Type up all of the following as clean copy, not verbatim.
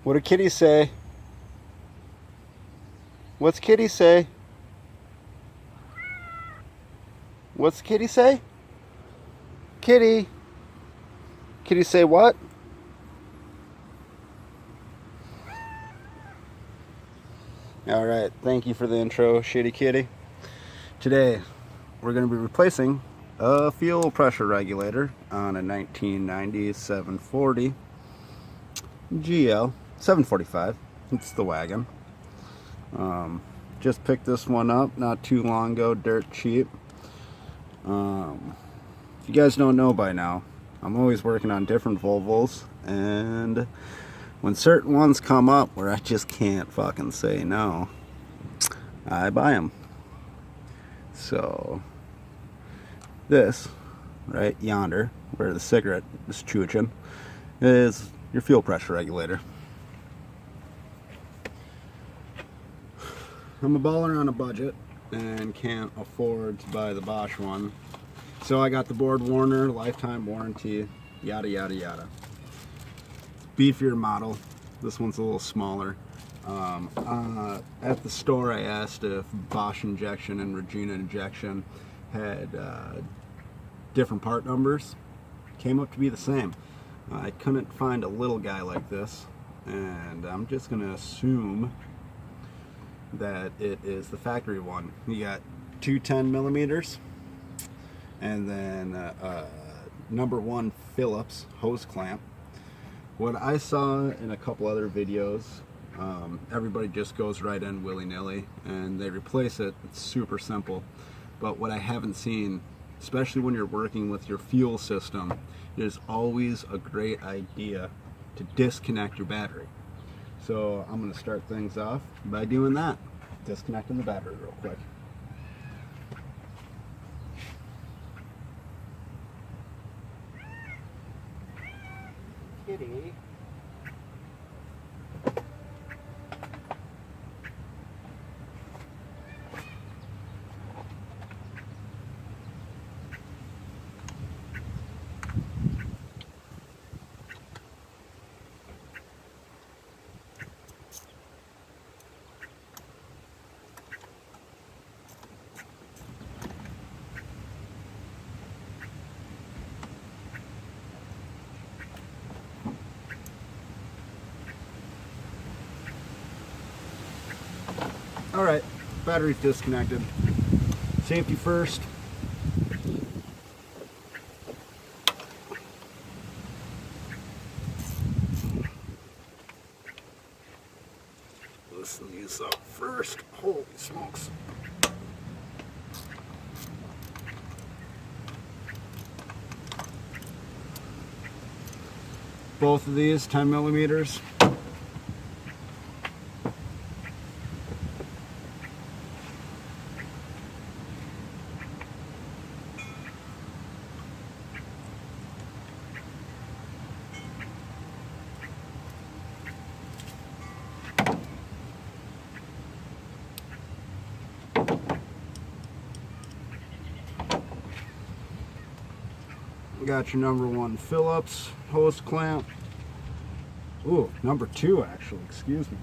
What did Kitty say? What's Kitty say? What's Kitty say? Kitty. Kitty say what? Alright, thank you for the intro, Shitty Kitty. Today, we're going to be replacing a fuel pressure regulator on a 1990 740 GL 745. It's the wagon. Just picked this one up not too long ago, dirt cheap. If you guys don't know by now, I'm always working on different Volvos, and when certain ones come up where I just can't fucking say no, I buy them. So this right yonder, where the cigarette is chewing, is your fuel pressure regulator. I'm a baller on a budget and can't afford to buy the Bosch one, so I got the board Warner lifetime warranty, yada yada yada. Beefier model. This one's a little smaller. At the store I asked if Bosch injection and Regina injection had different part numbers. Came up to be the same. I couldn't find a little guy like this, and I'm just going to assume that it is the factory one. You got two 10 millimeters, and then number 1 Phillips hose clamp. What I saw in a couple other videos, everybody just goes right in willy-nilly and they replace it. It's super simple. But what I haven't seen, especially when you're working with your fuel system, it is always a great idea to disconnect your battery. So I'm going to start things off by doing that. Disconnecting the battery real quick. Kitty. Alright, battery's disconnected. Safety first. Loosen these up first. Holy smokes. Both of these 10 millimeters. Got your number 1 Phillips hose clamp. Ooh, number 2 actually, excuse me.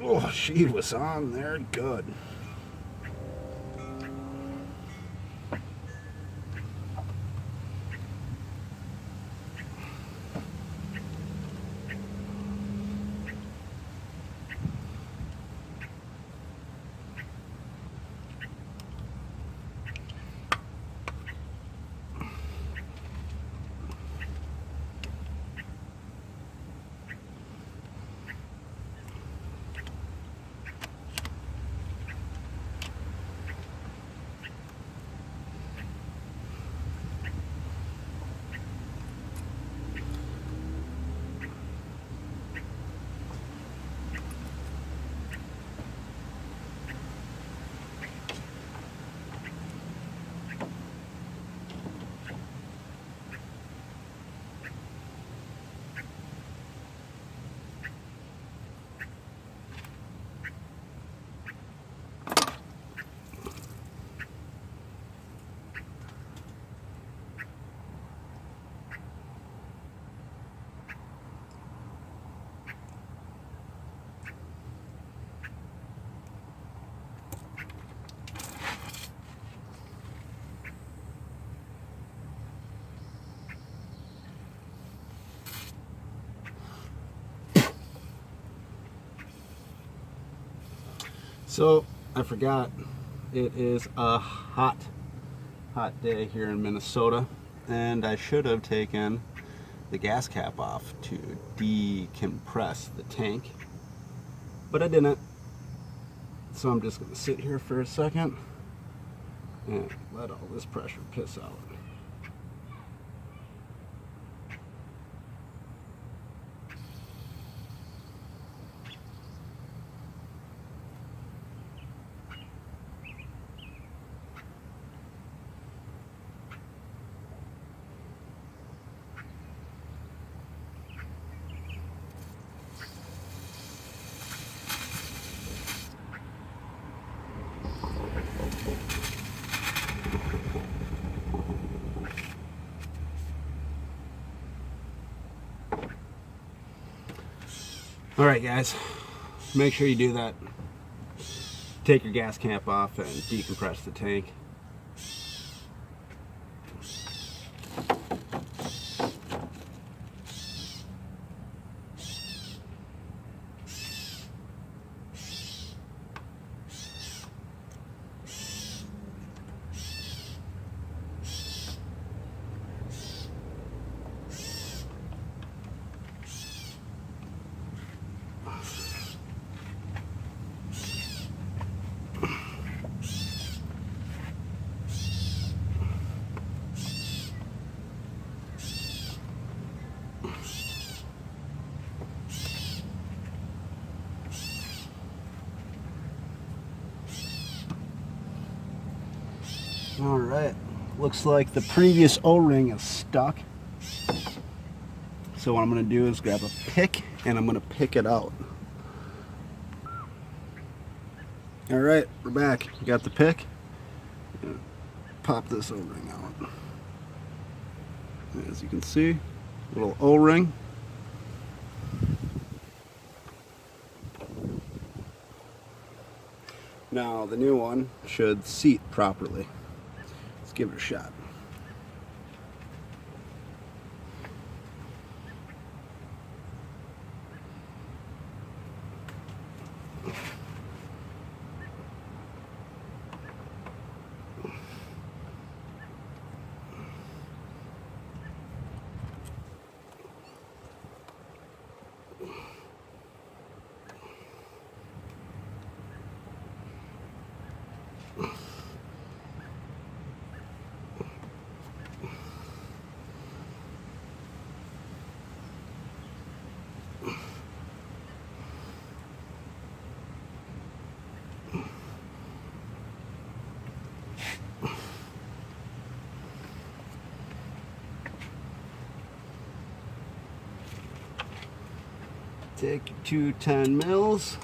Oh, she was on there good. So I forgot, it is a hot day here in Minnesota, and I should have taken the gas cap off to decompress the tank, but I didn't. So I'm just going to sit here for a second and let all this pressure piss out. All right, guys, make sure you do that. Take your gas cap off and decompress the tank. All right, looks like the previous O-ring is stuck. So what I'm going to do is grab a pick and I'm going to pick it out. All right, we're back. You got the pick? Pop this O-ring out. As you can see, little O-ring. Now the new one should seat properly. Let's give it a shot. Take your 210 mils.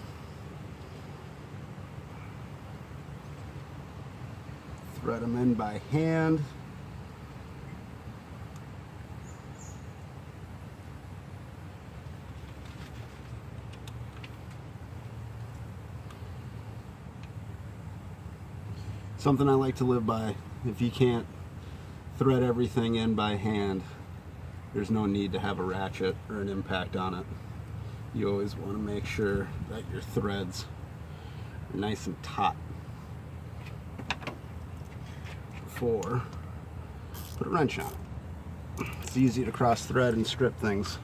Thread them in by hand. Something I like to live by. If you can't thread everything in by hand, there's no need to have a ratchet or an impact on it. You always want to make sure that your threads are nice and taut before put a wrench on it. It's easy to cross thread and strip things.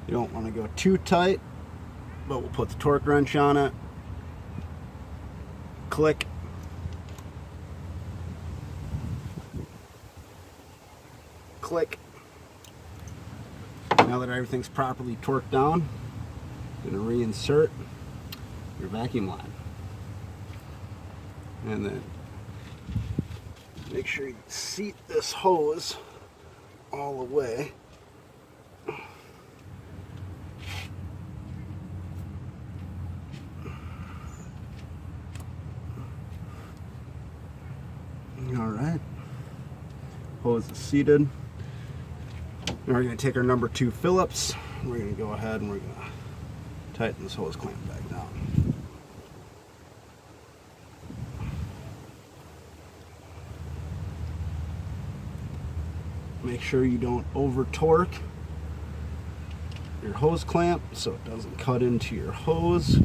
You don't want to go too tight, but we'll put the torque wrench on it. Click. Click. Now that everything's properly torqued down, you're going to reinsert your vacuum line. And then make sure you seat this hose all the way. All right, hose is seated. Now we're going to take our number 2 Phillips. We're going to go ahead and we're going to tighten this hose clamp back down. Make sure you don't over torque your hose clamp so it doesn't cut into your hose.